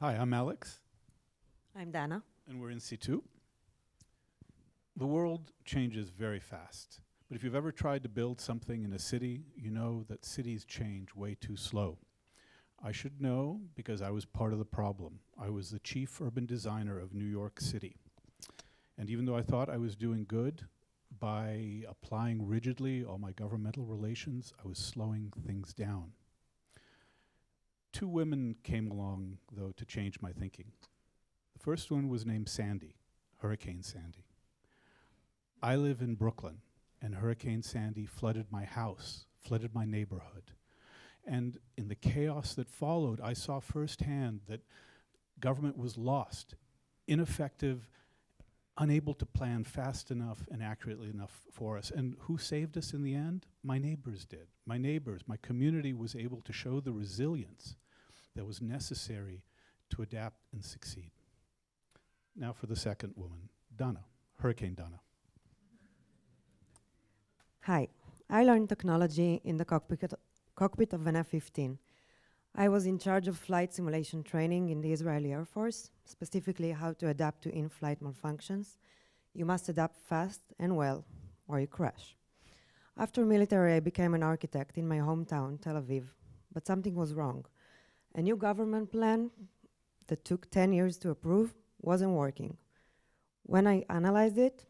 Hi, I'm Alex, I'm Dana. and we're inCitu. The world changes very fast, but if you've ever tried to build something in a city, you know that cities change way too slow. I should know because I was part of the problem. I was the chief urban designer of New York City. And even though I thought I was doing good, by applying rigidly all my governmental relations, I was slowing things down. Two women came along, though, to change my thinking. The first one was named Sandy, Hurricane Sandy. I live in Brooklyn, and Hurricane Sandy flooded my house, flooded my neighborhood. And in the chaos that followed, I saw firsthand that government was lost, ineffective, unable to plan fast enough and accurately enough for us. And who saved us in the end? My neighbors did. My neighbors, my community was able to show the resilience that was necessary to adapt and succeed. Now for the second woman, Dana, Hurricane Dana. Hi, I learned technology in the cockpit of an F-15. I was in charge of flight simulation training in the Israeli Air Force, specifically how to adapt to in-flight malfunctions. You must adapt fast and well, or you crash. After military, I became an architect in my hometown, Tel Aviv, but something was wrong. A new government plan that took 10 years to approve wasn't working. When I analyzed it,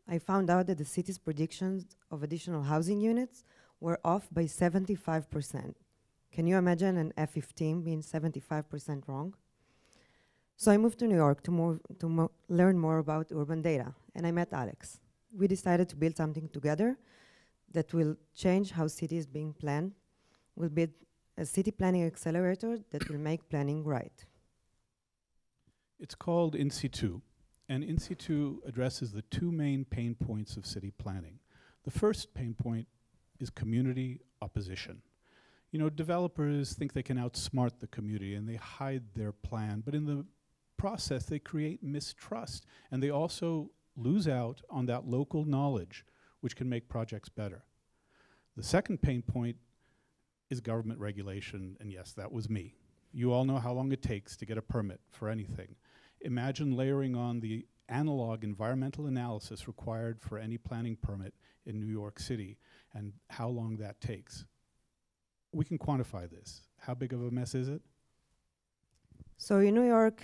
I found out that the city's predictions of additional housing units were off by 75%. Can you imagine an F-15 being 75% wrong? So I moved to New York to learn more about urban data, and I met Alex. We decided to build something together that will change how city is being planned. We'll build a city planning accelerator that will make planning right. It's called inCitu, and inCitu addresses the two main pain points of city planning. The first pain point is community opposition. You know, developers think they can outsmart the community and they hide their plan, but in the process they create mistrust, and they also lose out on that local knowledge which can make projects better. The second pain point is government regulation, and yes, that was me. You all know how long it takes to get a permit for anything. Imagine layering on the analog environmental analysis required for any planning permit in New York City and how long that takes. We can quantify this. How big of a mess is it? So in New York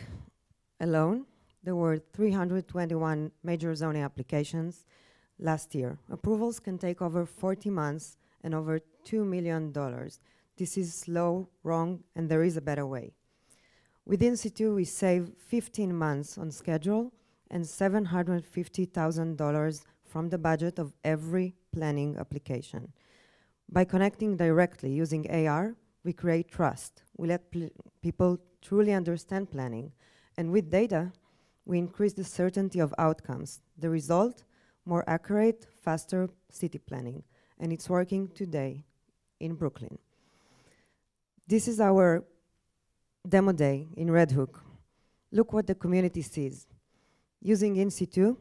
alone, there were 321 major zoning applications last year. Approvals can take over 40 months and over $2 million. This is slow, wrong, and there is a better way. With inCitu, we save 15 months on schedule and $750,000 from the budget of every planning application. By connecting directly using AR, we create trust. We let people truly understand planning. And with data, we increase the certainty of outcomes. The result, more accurate, faster city planning. And it's working today in Brooklyn. This is our demo day in Red Hook. Look what the community sees. Using inCitu,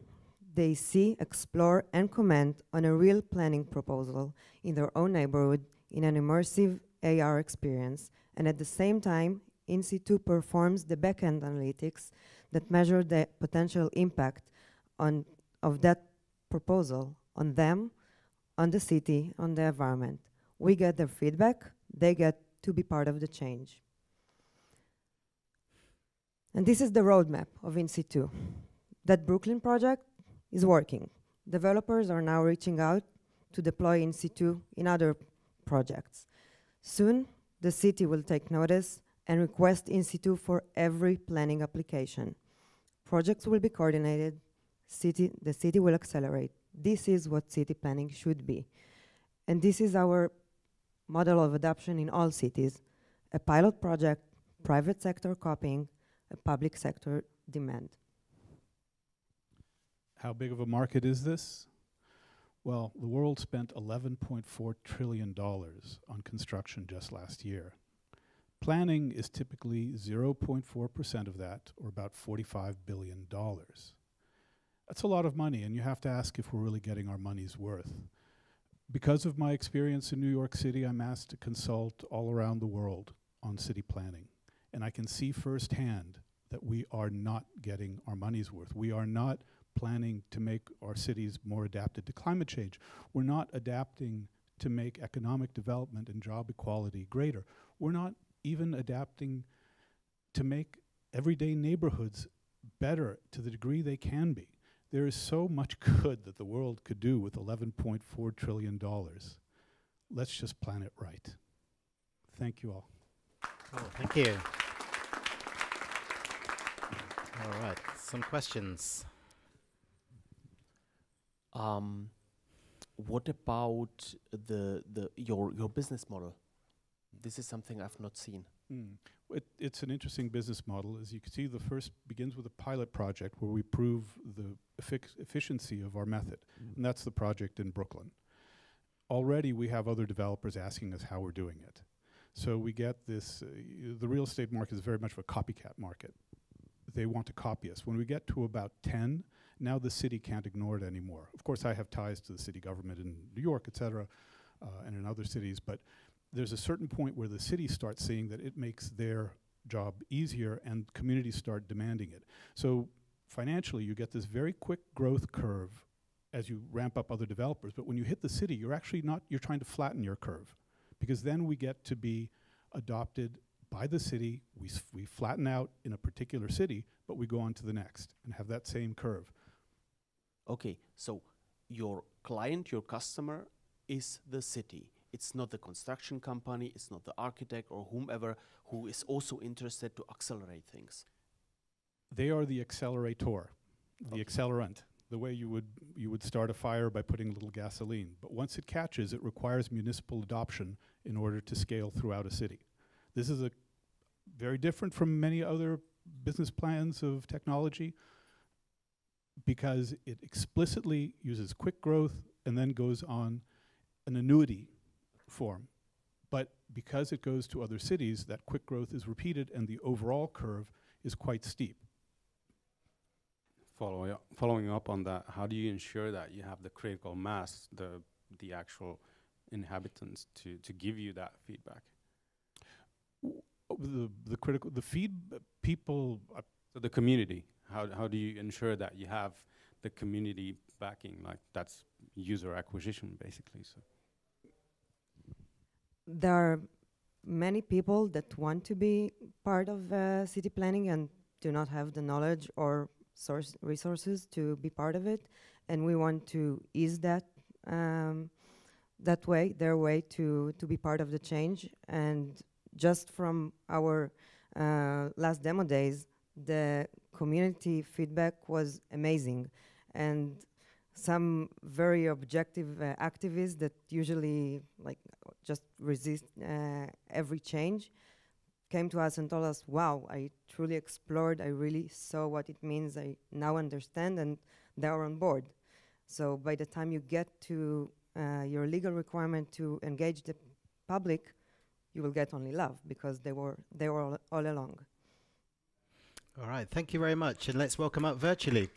they see, explore, and comment on a real planning proposal in their own neighborhood in an immersive AR experience. And at the same time, inCitu performs the backend analytics that measure the potential impact of that proposal on them, on the city, on the environment. We get their feedback, they get to be part of the change. And this is the roadmap of inCitu. That Brooklyn project is working. Developers are now reaching out to deploy inCitu in other projects. Soon, the city will take notice and request inCitu for every planning application. Projects will be coordinated, the city will accelerate. This is what city planning should be. And this is our model of adoption in all cities. A pilot project, private sector copying, a public sector demand. How big of a market is this? Well, the world spent $11.4 trillion on construction just last year. Planning is typically 0.4% of that, or about $45 billion. That's a lot of money, and you have to ask if we're really getting our money's worth. Because of my experience in New York City, I'm asked to consult all around the world on city planning. And I can see firsthand that we are not getting our money's worth. We are not planning to make our cities more adapted to climate change. We're not adapting to make economic development and job equality greater. We're not even adapting to make everyday neighborhoods better to the degree they can be. There is so much good that the world could do with $11.4 trillion. Let's just plan it right. Thank you all. Cool, thank you. All right, some questions. What about your business model? This is something I've not seen. It's an interesting business model. As you can see, the first begins with a pilot project where we prove the efficiency of our method. And that's the project in Brooklyn. Already we have other developers asking us how we're doing it. So we get this, the real estate market is very much of a copycat market. They want to copy us. When we get to about 10, now the city can't ignore it anymore. Of course, I have ties to the city government in New York, et cetera, and in other cities, but there's a certain point where the city starts seeing that it makes their job easier and communities start demanding it. So financially, you get this very quick growth curve as you ramp up other developers, but when you hit the city, you're actually not, you're trying to flatten your curve, because then we get to be adopted by the city. We flatten out in a particular city, but we go on to the next and have that same curve. Okay, so your client, your customer is the city. It's not the construction company, it's not the architect or whomever who is also interested to accelerate things. They are the accelerator, the accelerant. The way you would start a fire by putting a little gasoline. But once it catches, it requires municipal adoption in order to scale throughout a city. This is very different from many other business plans of technology because it explicitly uses quick growth and then goes on an annuity form. But because it goes to other cities, that quick growth is repeated and the overall curve is quite steep. Following up on that, how do you ensure that you have the critical mass, the actual inhabitants to give you that feedback? So the community, how do you ensure that you have the community backing? Like that's user acquisition basically. So there are many people that want to be part of city planning and do not have the knowledge or resources to be part of it, and we want to ease that their way to be part of the change. And just from our last demo days, the community feedback was amazing, and some very objective activists that usually just resist every change came to us and told us, wow, I truly explored, I really saw what it means, I now understand, and they are on board. So by the time you get to your legal requirement to engage the public, you will get only love because they were all along. All right, thank you very much, and let's welcome up virtually